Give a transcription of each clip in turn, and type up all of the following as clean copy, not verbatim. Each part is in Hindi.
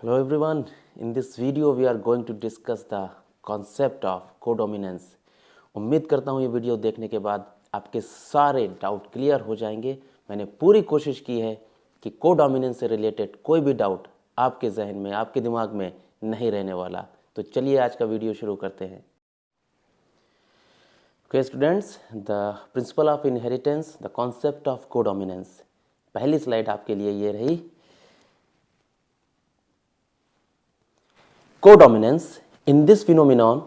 Hello everyone, in this video we are going to discuss the concept of codominance. उम्मीद करता हूँ ये वीडियो देखने के बाद आपके सारे डाउट क्लियर हो जाएंगे। मैंने पूरी कोशिश की है कि कोडोमिनेंस से रिलेटेड कोई भी डाउट आपके जहन में, आपके दिमाग में नहीं रहने वाला। तो चलिए आज का वीडियो शुरू करते हैं। Okay students, the principle of inheritance, the concept of codominance. पहली स्लाइड आपके लिए ये रही। Codominance. In this phenomenon,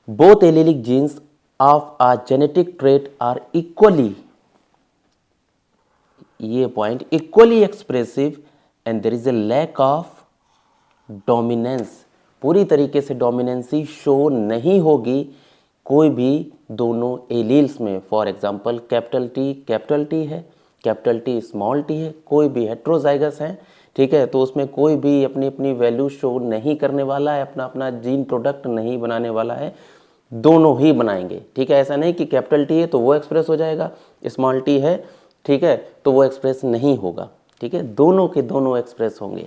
both allelic genes of a genetic trait are equally expressive and there is a lack of dominance. पूरी तरीके से डोमिनेंसी शो नहीं होगी कोई भी दोनों एलील्स में। फॉर एग्जांपल कैपिटल टी है, कैपिटल टी स्मॉल टी है, कोई भी हेट्रोजाइगस है, ठीक है, तो उसमें कोई भी अपनी अपनी वैल्यू शो नहीं करने वाला है, अपना अपना जीन प्रोडक्ट नहीं बनाने वाला है, दोनों ही बनाएंगे। ठीक है, ऐसा नहीं कि कैपिटल टी है तो वो एक्सप्रेस हो जाएगा, स्मॉल टी है, ठीक है, तो वो एक्सप्रेस नहीं होगा। ठीक है, दोनों के दोनों एक्सप्रेस होंगे।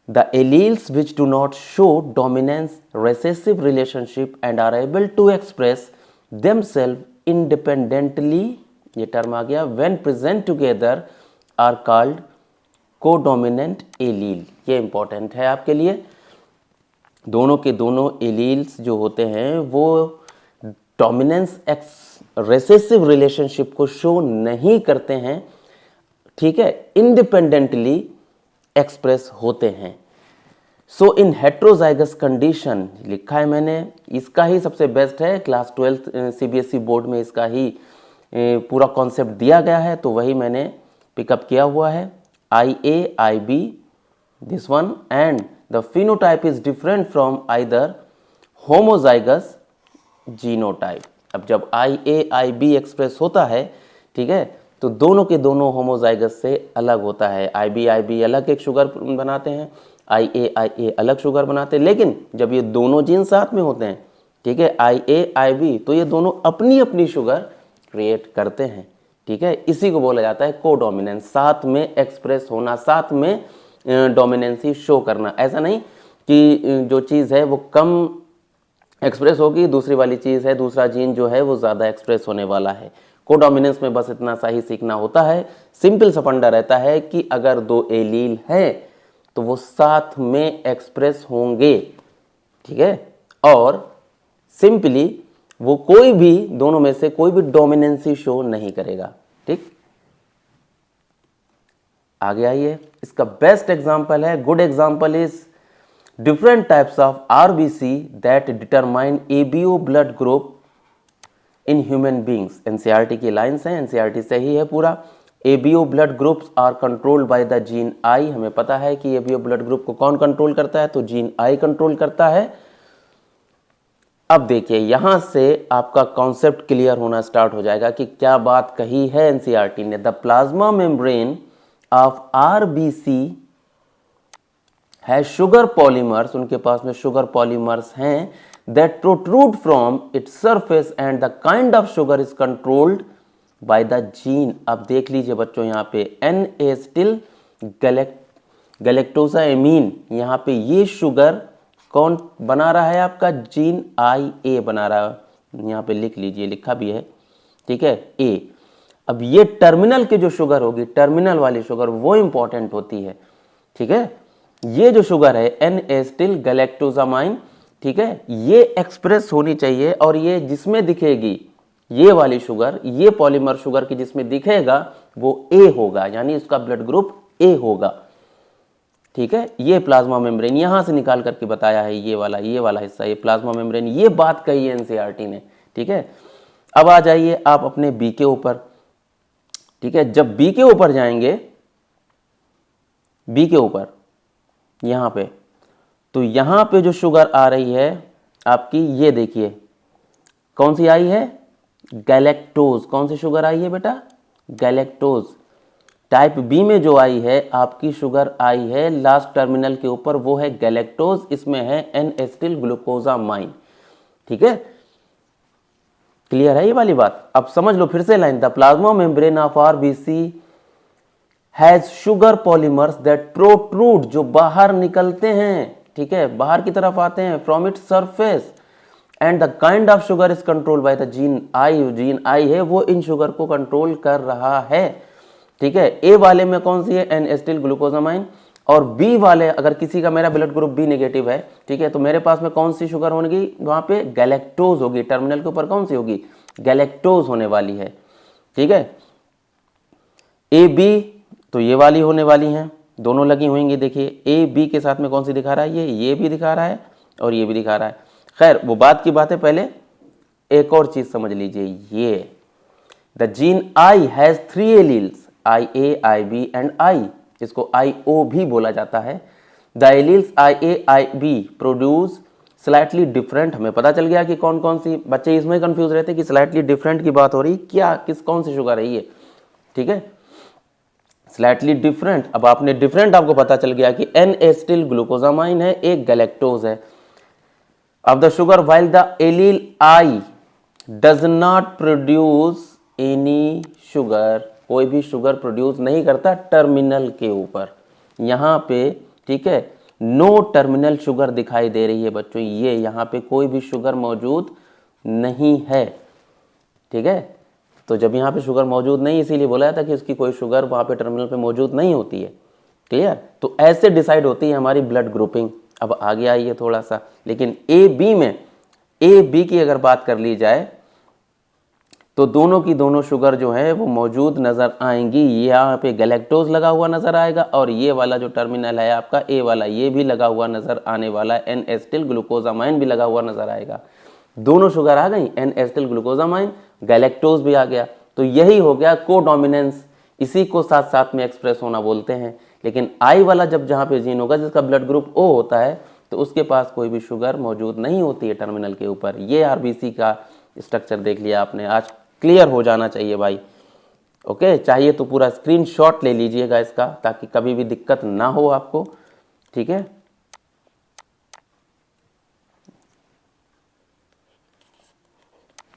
The alleles which do not show dominance recessive relationship and are able to express themselves independently, ये टर्म आ गया, when present together are called codominant allele. ये इंपॉर्टेंट है आपके लिए। दोनों के दोनों एलील्स जो होते हैं वो डोमिनेंस रेसेसिव रिलेशनशिप को शो नहीं करते हैं, ठीक है, इंडिपेंडेंटली एक्सप्रेस होते हैं। सो इन हेट्रोजाइगस कंडीशन, लिखा है मैंने, इसका ही सबसे बेस्ट है। क्लास 12 सीबीएसई बोर्ड में इसका ही पूरा कॉन्सेप्ट दिया गया है, तो वही मैंने पिकअप किया हुआ है। IA, IB, this one, and the phenotype is different from either homozygous genotype. अब जब IA, IB एक्सप्रेस होता है, ठीक है, तो दोनों के दोनों होमोजाइगस से अलग होता है। IB, IB अलग एक शुगर बनाते हैं, IA, IA अलग शुगर बनाते हैं, लेकिन जब ये दोनों जीन साथ में होते हैं, ठीक है, IA, IB, तो ये दोनों अपनी अपनी शुगर क्रिएट करते हैं। ठीक है, इसी को बोला जाता है कोडोमिनेंस, साथ में एक्सप्रेस होना, साथ में डोमिनेंसी शो करना। ऐसा नहीं कि जो चीज़ है वो कम एक्सप्रेस होगी, दूसरी वाली चीज़ है, दूसरा जीन जो है वो ज़्यादा एक्सप्रेस होने वाला है। कोडोमिनेंस में बस इतना सा ही सीखना होता है। सिंपल सा फंडा रहता है कि अगर दो एलील हैं तो वो साथ में एक्सप्रेस होंगे, ठीक है, और सिंपली वो कोई भी दोनों में से कोई भी डोमिनेंसी शो नहीं करेगा। ठीक, आगे आइए। इसका बेस्ट एग्जांपल है, good example is different types of RBC that determine ABO blood group in human beings. NCERT की लाइंस हैं, एनसीईआरटी से ही है पूरा। ABO blood groups are controlled by the gene I. हमें पता है कि एबीओ ब्लड ग्रुप को कौन कंट्रोल करता है, तो जीन आई कंट्रोल करता है। अब देखिए, यहां से आपका कॉन्सेप्ट क्लियर होना स्टार्ट हो जाएगा कि क्या बात कही है एनसीईआरटी ने। The plasma membrane of RBC है शुगर पॉलीमर्स, उनके पास में शुगर पॉलीमर्स हैं, that protrude from its surface and the kind of sugar is controlled by the gene. अब देख लीजिए बच्चों, यहां पे एन एसिटिल गैलेक्टोसाइमीन, यहां पे ये शुगर कौन बना रहा है, आपका जीन IA बना रहा है। यहाँ पे लिख लीजिए, लिखा भी है, ठीक है, A। अब ये टर्मिनल की जो शुगर होगी, टर्मिनल वाली शुगर, वो इंपॉर्टेंट होती है। ठीक है, ये जो शुगर है एन एसिटिल गैलेक्टोसामाइन, ठीक है, ये एक्सप्रेस होनी चाहिए, और ये जिसमें दिखेगी ये वाली शुगर, ये पॉलीमर शुगर की जिसमें दिखेगा वो A होगा, यानी इसका ब्लड ग्रुप A होगा। ठीक है, ये प्लाज्मा मेम्ब्रेन यहां से निकाल करके बताया है, ये वाला हिस्सा, ये प्लाज्मा मेम्ब्रेन, ये बात कही है एनसीईआरटी ने। ठीक है, अब आ जाइए आप अपने बी के ऊपर। ठीक है, जब बी के ऊपर जाएंगे, बी के ऊपर यहां पे, तो यहां पे जो शुगर आ रही है आपकी, ये देखिए कौन सी आई है, गैलेक्टोज। कौन सी शुगर आई है बेटा, गैलेक्टोज। टाइप बी में जो आई है आपकी शुगर आई है लास्ट टर्मिनल के ऊपर, वो है गैलेक्टोज, इसमें है एन एसिटिल ग्लूकोसामाइन। ठीक है, क्लियर है ये वाली बात। अब समझ लो फिर से line, the plasma membrane of RBC has sugar polymers that protrude, जो बाहर निकलते हैं, ठीक है, बाहर की तरफ आते हैं from its surface, and the kind of sugar is control by the gene I, gene I है वो इन शुगर को कंट्रोल कर रहा है, ठीक है। ए वाले में कौन सी है, एन एसिटिल ग्लूकोजामाइन, और बी वाले अगर किसी का मेरा ब्लड ग्रुप बी नेगेटिव है, ठीक है, तो मेरे पास में कौन सी शुगर होगी, वहां पे गैलेक्टोज होगी, टर्मिनल के ऊपर कौन सी होगी, गैलेक्टोज होने वाली है, ठीक है। ए बी तो ये वाली होने वाली हैं, दोनों लगी होंगी, देखिए ए बी के साथ में कौन सी दिखा रहा है, ये भी दिखा रहा है और ये भी दिखा रहा है। खैर वो बात की बात है, पहले एक और चीज समझ लीजिए, ये the gene I has 3 alleles, I A, I B and I, इसको आई ओ भी बोला जाता है। The alleles I A, I B produce slightly different, हमें पता चल गया कि कौन कौन सी, बच्चे इसमें कंफ्यूज रहते कि स्लाइटली डिफरेंट की बात हो रही, क्या किस कौन सी शुगर है ये, ठीक है, स्लाइटली डिफरेंट। अब आपने डिफरेंट, आपको पता चल गया कि एन एसिटिल ग्लूकोजामाइन है, एक गैलेक्टोज है। अब the sugar while the allele I does not produce any sugar, कोई भी शुगर प्रोड्यूस नहीं करता टर्मिनल के ऊपर, यहां पे, ठीक है, नो टर्मिनल शुगर दिखाई दे रही है बच्चों, ये यहां पे कोई भी शुगर मौजूद नहीं है, ठीक है। तो जब यहाँ पे शुगर मौजूद नहीं, इसीलिए बोला था कि उसकी कोई शुगर वहाँ पे टर्मिनल पे मौजूद नहीं होती है, क्लियर। तो ऐसे डिसाइड होती है हमारी ब्लड ग्रुपिंग। अब आगे आइए थोड़ा सा, लेकिन ए बी में, ए बी की अगर बात कर ली जाए तो दोनों की दोनों शुगर जो है वो मौजूद नजर आएंगी, यहाँ पे गैलेक्टोज लगा हुआ नजर आएगा और ये वाला जो टर्मिनल है आपका ए वाला, ये भी लगा हुआ नजर आने वाला है, एन एसिटिल ग्लूकोजामाइन भी लगा हुआ नजर आएगा। दोनों शुगर आ गई, एन एसिटिल ग्लूकोजामाइन, गैलेक्टोज भी आ गया, तो यही हो गया कोडोमिनेंस, इसी को साथ साथ में एक्सप्रेस होना बोलते हैं। लेकिन आई वाला जब जहां पे जीन होगा जिसका ब्लड ग्रुप ओ होता है, तो उसके पास कोई भी शुगर मौजूद नहीं होती है टर्मिनल के ऊपर। ये आरबीसी का स्ट्रक्चर देख लिया आपने, आज क्लियर हो जाना चाहिए भाई, ओके। चाहिए तो पूरा स्क्रीनशॉट ले लीजिएगा इसका, ताकि कभी भी दिक्कत ना हो आपको, ठीक है।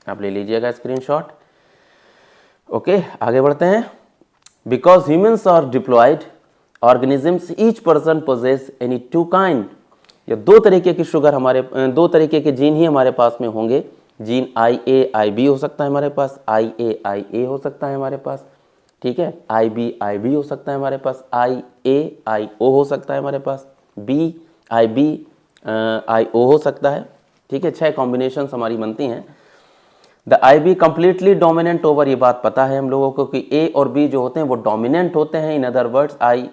आप ले लीजिएगा स्क्रीनशॉट, ओके। आगे बढ़ते हैं। Because humans are diploid organisms, each person possesses any 2 kind, ये 2 तरीके की शुगर हमारे, 2 तरीके के जीन ही हमारे पास में होंगे। Gene I A I B हो सकता है हमारे पास, आई ए हो सकता है हमारे पास, ठीक है, आई बी हो सकता है हमारे पास, आई ए आई ओ हो सकता है हमारे पास, बी आई ओ हो सकता है, ठीक है। 6 कॉम्बिनेशन हमारी बनती हैं। The I be completely dominant over, ये बात पता है हम लोगों को कि ए और बी जो होते हैं वो डोमिनेंट होते हैं। In other words I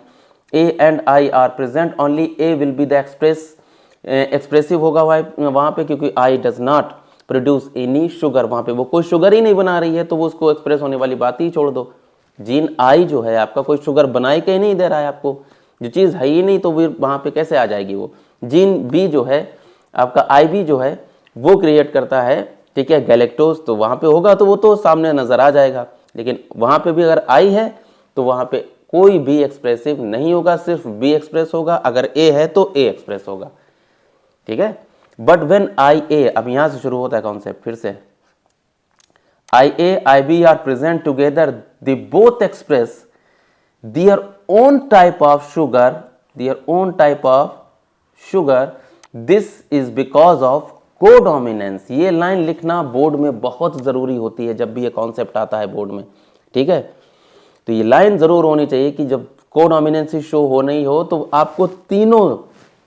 A and I R present, only A will be the expressive होगा वहां पे, क्योंकि I does not produce any sugar, वहां पे वो कोई शुगर ही नहीं बना रही है, तो वो उसको एक्सप्रेस होने वाली बात ही छोड़ दो। जीन आई जो है आपका कोई शुगर बनाई के नहीं दे रहा है आपको, जो चीज है ही नहीं तो फिर वहां पे कैसे आ जाएगी वो। जीन बी जो है आपका, आई बी जो है वो क्रिएट करता है, ठीक है, गैलेक्टोज, तो वहां पे होगा तो वो तो सामने नजर आ जाएगा। लेकिन वहां पे भी अगर आई है तो वहां पे कोई भी एक्सप्रेसिव नहीं होगा, सिर्फ बी एक्सप्रेस होगा। अगर ए है तो ए एक्सप्रेस होगा, ठीक है। बट व्हेन आई ए, अब यहां से शुरू होता है कॉन्सेप्ट फिर से, I A I B are present together, they both express their own type of sugar, this is because of codominance. ये लाइन लिखना बोर्ड में बहुत जरूरी होती है जब भी ये कॉन्सेप्ट आता है बोर्ड में, ठीक है। तो ये लाइन जरूर होनी चाहिए कि जब कोडोमिनेंस शो हो नहीं हो तो आपको तीनों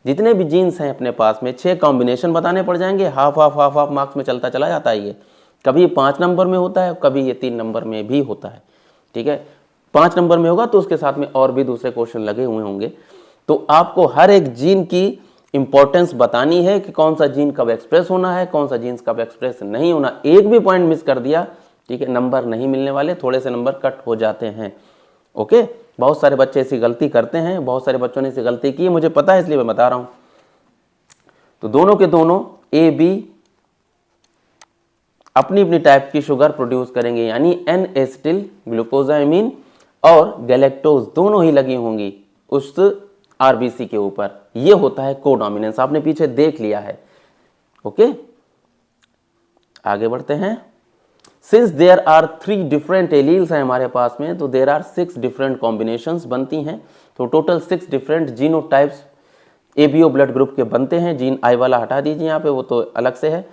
जितने भी जीन्स हैं अपने पास में 6 कॉम्बिनेशन बताने पड़ जाएंगे। हाफ मार्क्स में चलता चला जाता है ये, कभी 5 नंबर में होता है, कभी ये 3 नंबर में भी होता है, ठीक है। 5 नंबर में होगा तो उसके साथ में और भी दूसरे क्वेश्चन लगे हुए होंगे। तो आपको हर एक जीन की इंपॉर्टेंस बतानी है कि कौन सा जीन कब एक्सप्रेस होना है, कौन सा जीन कब एक्सप्रेस नहीं होना। एक भी पॉइंट मिस कर दिया, ठीक है, नंबर नहीं मिलने वाले, थोड़े से नंबर कट हो जाते हैं, ओके। बहुत सारे बच्चे ऐसी गलती करते हैं, बहुत सारे बच्चों ने ऐसी गलती की है, मुझे पता है इसलिए मैं बता रहा हूं। तो दोनों के दोनों ए बी अपनी अपनी टाइप की शुगर प्रोड्यूस करेंगे, यानी एन एसिटिल ग्लूकोजामाइन और गैलेक्टोज दोनों ही लगी होंगी उस आरबीसी के ऊपर। ये होता है कोडोमिनेंस, आपने पीछे देख लिया है, ओके। आगे बढ़ते हैं। Since there are 3 different alleles हैं हमारे पास में, तो देयर आर 6 डिफरेंट कॉम्बिनेशंस बनती हैं, तो total 6 different genotypes ABO blood group के बनते हैं। जीन आई वाला हटा दीजिए यहाँ पे, वो तो अलग से है।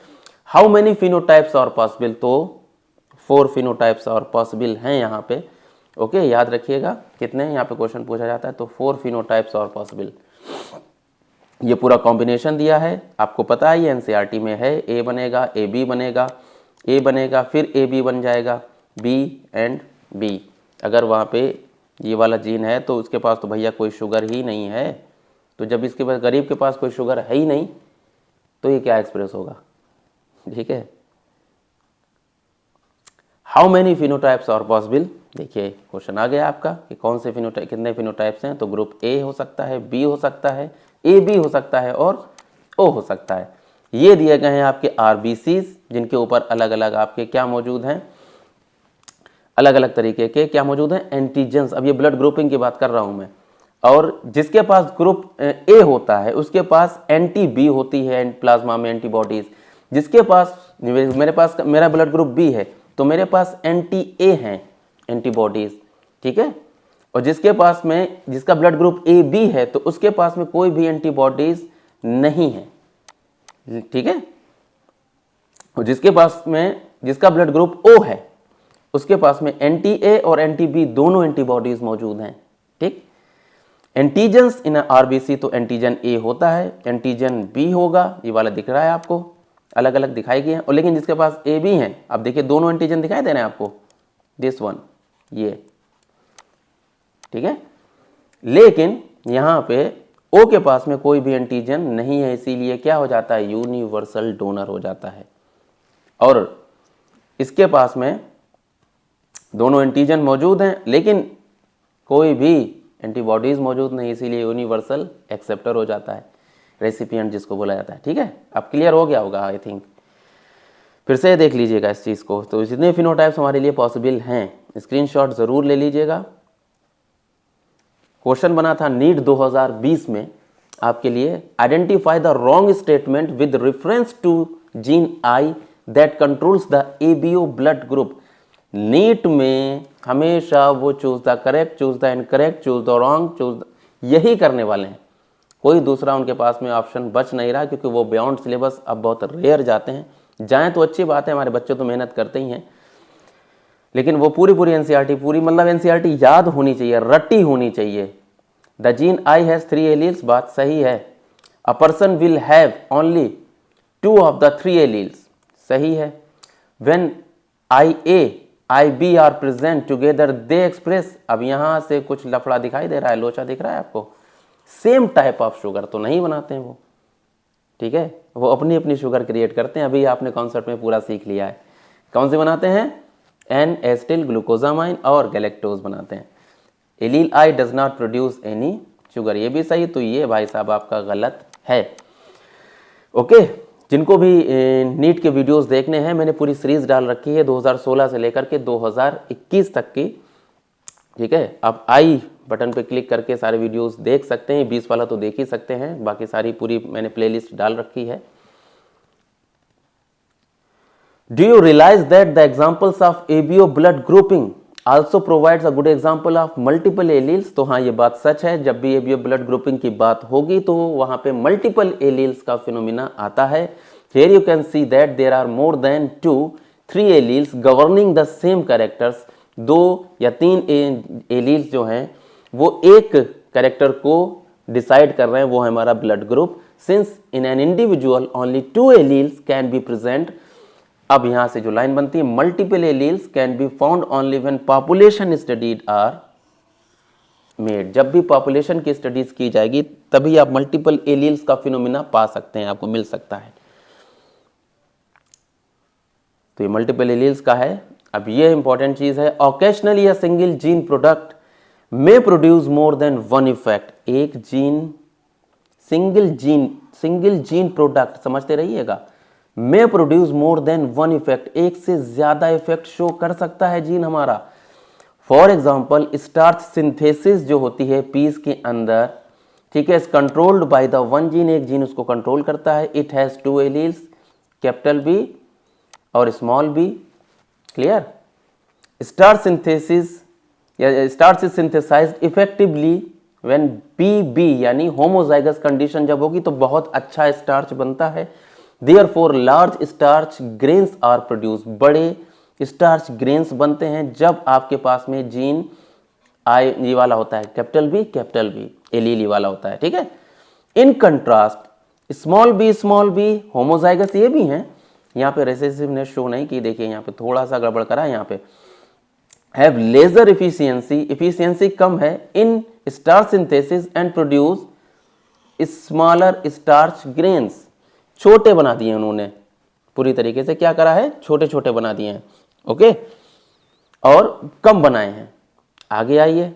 How many phenotypes are possible, तो 4 फिनोटाइप्स और पॉसिबल हैं यहाँ पे। ओके, याद रखिएगा कितने यहाँ पे क्वेश्चन पूछा जाता है, तो 4 फिनोटाइप्स और पॉसिबल। ये पूरा कॉम्बिनेशन दिया है, आपको पता है ये एनसीईआरटी में है। ए बनेगा, ए बी बनेगा, ए बनेगा, फिर ए बी बन जाएगा, बी एंड बी। अगर वहाँ पे ये वाला जीन है तो उसके पास तो भैया कोई शुगर ही नहीं है, तो जब इसके पास गरीब के पास कोई शुगर है ही नहीं तो ये क्या एक्सप्रेस होगा, ठीक है। How many phenotypes are possible, देखिए क्वेश्चन आ गया आपका कि कौन से फिनोटाइप, कितने फिनोटाइप्स हैं, तो ग्रुप ए हो सकता है, बी हो सकता है, ए बी हो सकता है और ओ हो सकता है। ये दिए गए हैं आपके आरबीसीज, जिनके ऊपर अलग अलग आपके क्या मौजूद हैं, अलग अलग तरीके के क्या मौजूद हैं, एंटीजेंस। अब ये ब्लड ग्रुपिंग की बात कर रहा हूं मैं। और जिसके पास ग्रुप ए होता है उसके पास एंटी बी होती है, प्लाज्मा में एंटीबॉडीज। जिसके पास, मेरा ब्लड ग्रुप बी है तो मेरे पास एंटी ए हैं एंटीबॉडीज, ठीक है। और जिसके पास में, जिसका ब्लड ग्रुप ए बी है तो उसके पास में कोई भी एंटीबॉडीज नहीं है, ठीक है। और जिसके पास में, जिसका ब्लड ग्रुप ओ है उसके पास में एंटी ए और एंटी बी दोनों एंटीबॉडीज मौजूद हैं, ठीक। एंटीजेंस इन आरबीसी, तो एंटीजन ए होता है, एंटीजन बी होगा, ये वाला दिख रहा है आपको, अलग अलग दिखाई गए हैं। और लेकिन जिसके पास ए बी हैं, अब देखिए दोनों एंटीजन दिखाई दे रहे हैं आपको, दिस वन, ये, ठीक है। लेकिन यहां पे ओ के पास में कोई भी एंटीजन नहीं है, इसीलिए क्या हो जाता है, यूनिवर्सल डोनर हो जाता है। और इसके पास में दोनों एंटीजन मौजूद हैं लेकिन कोई भी एंटीबॉडीज मौजूद नहीं, इसीलिए यूनिवर्सल एक्सेप्टर हो जाता है, रेसिपिएंट जिसको बोला जाता है, ठीक है। अब क्लियर हो गया होगा आई थिंक, फिर से देख लीजिएगा इस चीज को। तो जितने फिनोटाइप्स हमारे लिए पॉसिबल हैं, स्क्रीनशॉट जरूर ले लीजिएगा। क्वेश्चन बना था नीट 2020 में आपके लिए, identify the wrong statement with reference to gene I that controls the ABO blood group. NEET में हमेशा वो choose the correct, choose the incorrect, choose the wrong, choose यही करने वाले हैं, कोई दूसरा उनके पास में ऑप्शन बच नहीं रहा, क्योंकि वो बियॉन्ड सिलेबस अब बहुत रेयर जाते हैं। जाएं तो अच्छी बात है, हमारे बच्चे तो मेहनत करते ही हैं, लेकिन वो पूरी एनसीईआरटी, पूरी मतलब एनसीईआरटी याद होनी चाहिए, रटी होनी चाहिए। The gene I has 3 alleles, बात सही है। A person will have only 2 of the 3 alleles, सही है। When I A I B are present together they express, अब यहां से कुछ लफड़ा दिखाई दे रहा है, लोचा दिख रहा है आपको, सेम टाइप ऑफ शुगर तो नहीं बनाते हैं वो, ठीक है। वो अपनी अपनी शुगर क्रिएट करते हैं, अभी आपने कॉन्सेप्ट में पूरा सीख लिया है। कौन से बनाते हैं, एन एसिटिल ग्लूकोजामाइन और गैलेक्टोज बनाते हैं। Allele I does not produce any sugar, ये भी सही, तो ये भाई साहब आपका गलत है। ओके, जिनको भी नीट के वीडियोस देखने हैं, मैंने पूरी सीरीज डाल रखी है 2016 से लेकर के 2021 तक की, ठीक है। आप आई बटन पे क्लिक करके सारे वीडियोस देख सकते हैं, 20 वाला तो देख ही सकते हैं, बाकी सारी पूरी मैंने प्लेलिस्ट डाल रखी है। Do you realize that the examples of ABO blood grouping also provides a good example of multiple alleles, तो हाँ ये बात सच है, जब भी एबीओ ब्लड ग्रुपिंग की बात होगी तो वहां पे मल्टीपल एलील्स का फिनोमिना आता है। Here you can see that there are more than 2-3 alleles governing the same characters, 2 या 3 एलील्स जो हैं वो एक कैरेक्टर को डिसाइड कर रहे हैं, वो है हमारा blood group. Since in an individual only 2 alleles can be present, अब यहां से जो लाइन बनती है, multiple alleles can be found only when population studied are made, जब भी पॉपुलेशन की स्टडीज की जाएगी तभी आप मल्टीपल एलील्स का फिनोमिना पा सकते हैं, आपको मिल सकता है। तो ये मल्टीपल एलील्स का है। अब ये इंपॉर्टेंट चीज है, occasionally a single gene product में produce more than one effect, एक जीन सिंगल जीन प्रोडक्ट, समझते रहिएगा, में produce more than one effect, एक से ज्यादा इफेक्ट शो कर सकता है जीन हमारा। फॉर एग्जाम्पल स्टार्च सिंथेसिस जो होती है पीस के अंदर, ठीक है, is controlled by the one gene, एक जीन उसको कंट्रोल करता है। It has 2 alleles, capital B और small B, clear? Starch synthesis या starch is synthesised effectively when B B यानी होमोजाइगस कंडीशन जब होगी तो बहुत अच्छा स्टार्च बनता है। Therefore large starch grains are produce, बड़े स्टार्च ग्रेन्स बनते हैं जब आपके पास में जीन आई ये वाला होता है, कैपिटल बी एलील वाला होता है, ठीक है। In contrast small B homozygous ये भी हैं, यहाँ पे रिसेसिवनेस शो नहीं की, देखिए यहाँ पे थोड़ा सा गड़बड़ करा, यहाँ पे हैव लेजर इफिशियंसी कम है in starch synthesis and produce smaller starch grains, छोटे बना दिए उन्होंने, पूरी तरीके से क्या करा है, छोटे छोटे बना दिए हैं, ओके, और कम बनाए हैं। आगे आइए,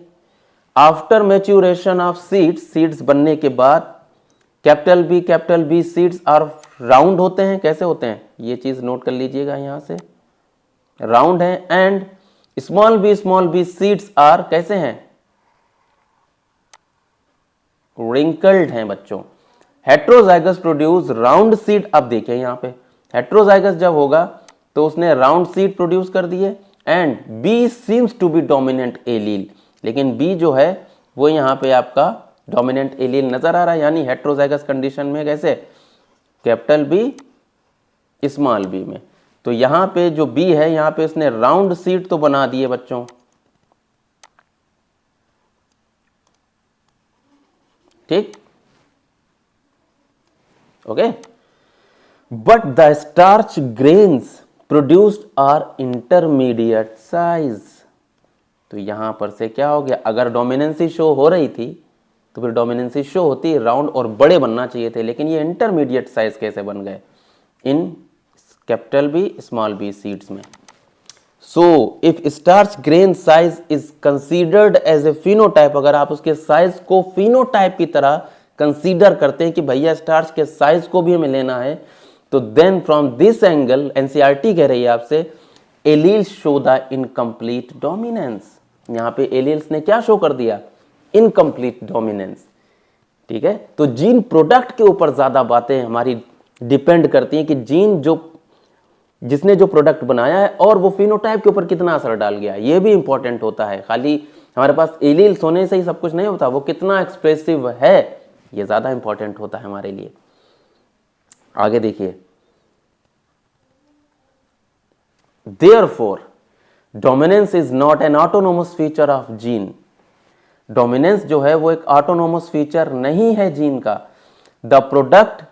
आफ्टर मैच्योरेशन ऑफ सीड्स बनने के बाद capital B seeds are round होते हैं, कैसे होते हैं ये चीज नोट कर लीजिएगा, यहां से राउंड है, and small B seeds are कैसे हैं, रिंकल्ड हैं बच्चों। हेट्रोजाइगस प्रोड्यूस राउंड सीड, अब देखिए यहां पे हेट्रोजाइगस जब होगा तो उसने राउंड सीड प्रोड्यूस कर दिए, and B seems to be dominant allele, लेकिन बी जो है वो यहां पे आपका डोमिनेंट एलील नजर आ रहा है, यानी हेट्रोजाइगस कंडीशन में कैसे, कैपिटल बी स्मॉल बी में। तो यहां पे जो बी है यहां पे उसने राउंड सीड तो बना दिए बच्चों, ठीक, okay, but the starch grains produced are intermediate size. तो यहां पर से क्या हो गया, अगर डोमिनेंसी शो हो रही थी तो फिर डोमिनेंसी शो होती राउंड और बड़े बनना चाहिए थे, लेकिन ये इंटरमीडिएट साइज कैसे बन गए इन capital B small B seeds में। So if starch grain size is considered as a phenotype, अगर आप उसके साइज को फिनोटाइप की तरह कंसीडर करते हैं कि भैया स्टार्च के साइज को भी हमें लेना है, तो then from this angle NCERT कह रही है आपसे alleles show the incomplete dominance. यहां पे एलील्स ने क्या शो कर दिया, इनकम्प्लीट डोमिनेंस, ठीक है। तो जीन प्रोडक्ट के ऊपर ज्यादा बातें हमारी डिपेंड करती हैं कि जीन जो जिसने जो प्रोडक्ट बनाया है और वो फिनोटाइप के ऊपर कितना असर डाल गया, ये भी इंपॉर्टेंट होता है। खाली हमारे पास एलील्स होने से ही सब कुछ नहीं होता, वो कितना एक्सप्रेसिव है ये ज्यादा इंपॉर्टेंट होता है हमारे लिए। आगे देखिए, therefore dominance is not an autonomous feature of gene. Dominance जो है वो एक ऑटोनोमस फीचर नहीं है जीन का। The product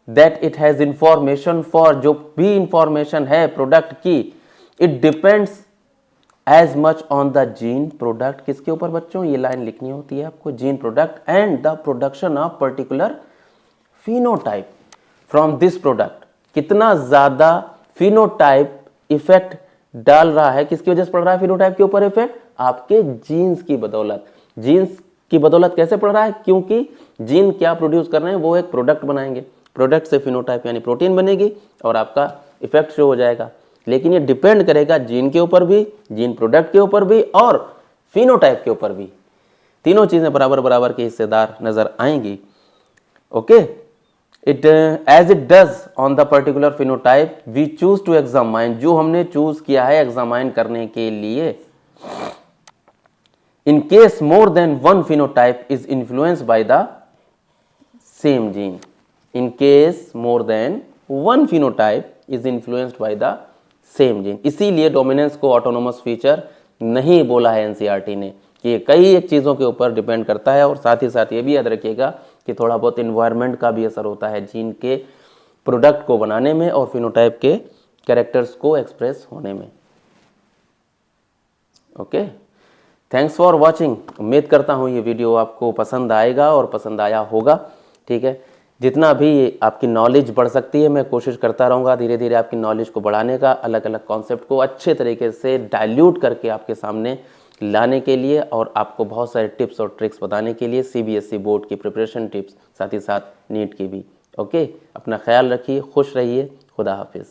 that it has information for, जो भी इंफॉर्मेशन है प्रोडक्ट की, it depends as much on the gene product, किसके ऊपर बच्चों, ये लाइन लिखनी होती है आपको, gene product and the production of particular phenotype from this product. कितना ज्यादा फिनोटाइप इफेक्ट डाल रहा है, किसकी वजह से पड़ रहा है फिनोटाइप के ऊपर इफेक्ट, आपके जीन्स की बदौलत। जीन्स की बदौलत कैसे पड़ रहा है, क्योंकि जीन क्या प्रोड्यूस कर रहे हैं, वो एक प्रोडक्ट बनाएंगे, प्रोडक्ट से फिनोटाइप यानी प्रोटीन बनेगी और आपका इफेक्ट शो हो जाएगा। लेकिन ये डिपेंड करेगा जीन के ऊपर भी, जीन प्रोडक्ट के ऊपर भी और फिनोटाइप के ऊपर भी। तीनों चीजें बराबर बराबर के हिस्सेदार नजर आएंगी, okay. It as it does on the particular phenotype we choose to examine, जो हमने चूज किया है एग्जामाइन करने के लिए। In case more than one phenotype is influenced by the same gene, in case more than one phenotype is influenced by the same gene. इसीलिए डोमिनेंस को ऑटोनोमस फीचर नहीं बोला है एनसीईआरटी ने, कि ये कई एक चीजों के ऊपर डिपेंड करता है, और साथ ही साथ ये भी याद रखिएगा कि थोड़ा बहुत इन्वायरमेंट का भी असर होता है जीन के प्रोडक्ट को बनाने में और फिनोटाइप के कैरेक्टर्स को एक्सप्रेस होने में, ओके। Thanks for watching. उम्मीद करता हूँ ये वीडियो आपको पसंद आएगा और पसंद आया होगा, ठीक है। जितना भी आपकी नॉलेज बढ़ सकती है मैं कोशिश करता रहूँगा धीरे धीरे आपकी नॉलेज को बढ़ाने का, अलग अलग कॉन्सेप्ट को अच्छे तरीके से डाइल्यूट करके आपके सामने लाने के लिए और आपको बहुत सारे टिप्स और ट्रिक्स बताने के लिए, सीबीएसई बोर्ड की प्रिपरेशन टिप्स, साथ ही साथ नीट की भी, ओके। अपना ख्याल रखिए, खुश रहिए, खुदा हाफिज़।